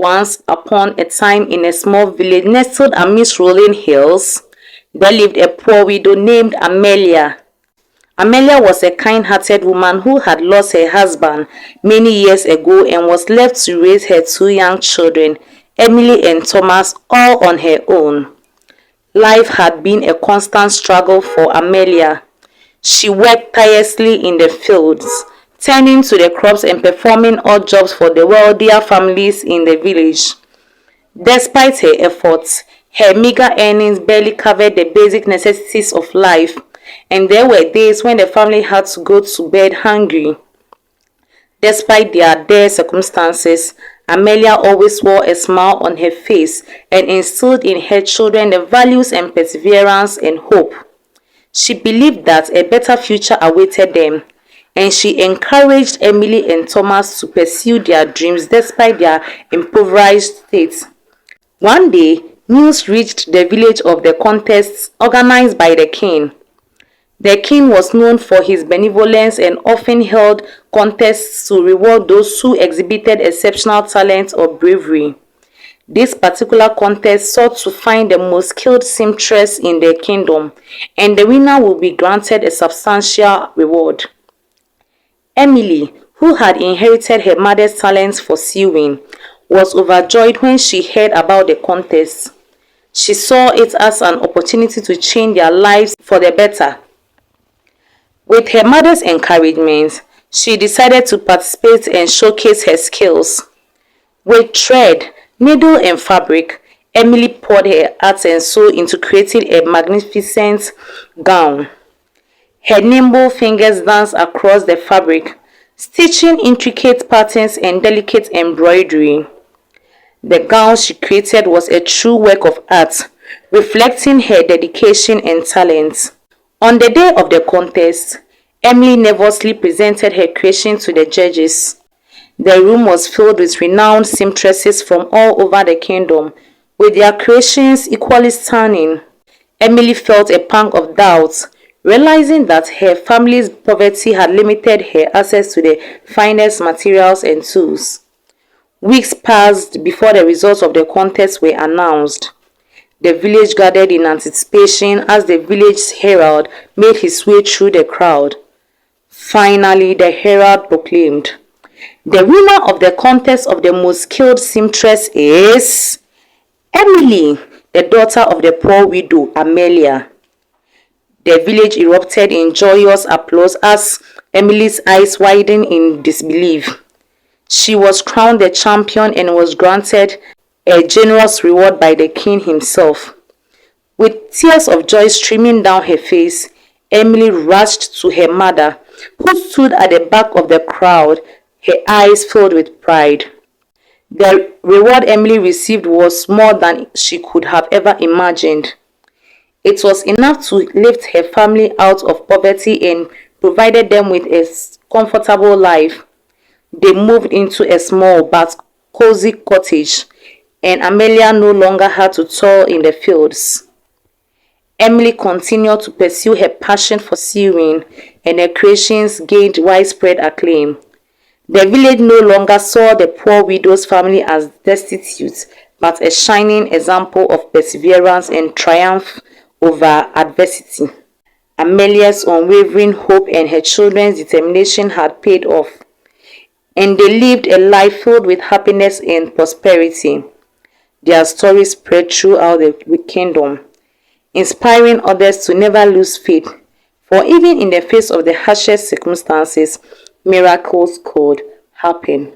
Once upon a time, in a small village nestled amidst rolling hills, there lived a poor widow named Amelia. Amelia was a kind-hearted woman who had lost her husband many years ago and was left to raise her two young children, Emily and Thomas, all on her own. Life had been a constant struggle for Amelia. She worked tirelessly in the fields, tending to the crops and performing odd jobs for the wealthier families in the village. Despite her efforts, her meager earnings barely covered the basic necessities of life, and there were days when the family had to go to bed hungry. Despite their dire circumstances, Amelia always wore a smile on her face and instilled in her children the values and perseverance and hope. She believed that a better future awaited them, and she encouraged Emily and Thomas to pursue their dreams despite their impoverished state. One day, news reached the village of the contests organized by the king. The king was known for his benevolence and often held contests to reward those who exhibited exceptional talent or bravery. This particular contest sought to find the most skilled seamstress in the kingdom, and the winner would be granted a substantial reward. Emily, who had inherited her mother's talents for sewing, was overjoyed when she heard about the contest. She saw it as an opportunity to change their lives for the better. With her mother's encouragement, she decided to participate and showcase her skills. With thread, needle and fabric, Emily poured her heart and soul into creating a magnificent gown. Her nimble fingers danced across the fabric, stitching intricate patterns and delicate embroidery. The gown she created was a true work of art, reflecting her dedication and talent. On the day of the contest, Emily nervously presented her creation to the judges. The room was filled with renowned seamstresses from all over the kingdom, with their creations equally stunning. Emily felt a pang of doubt, realizing that her family's poverty had limited her access to the finest materials and tools. Weeks passed before the results of the contest were announced. The village gathered in anticipation as the village herald made his way through the crowd. Finally, the herald proclaimed, "The winner of the contest of the most skilled seamstress is Emily, the daughter of the poor widow Amelia." The village erupted in joyous applause as Emily's eyes widened in disbelief. She was crowned the champion and was granted a generous reward by the king himself. With tears of joy streaming down her face, Emily rushed to her mother, who stood at the back of the crowd, her eyes filled with pride. The reward Emily received was more than she could have ever imagined. It was enough to lift her family out of poverty and provided them with a comfortable life. They moved into a small but cozy cottage, and Amelia no longer had to toil in the fields. Emily continued to pursue her passion for sewing, and her creations gained widespread acclaim. The village no longer saw the poor widow's family as destitute, but a shining example of perseverance and triumph over adversity. Amelia's unwavering hope and her children's determination had paid off, and they lived a life filled with happiness and prosperity. Their story spread throughout the kingdom, inspiring others to never lose faith, for even in the face of the harshest circumstances, miracles could happen.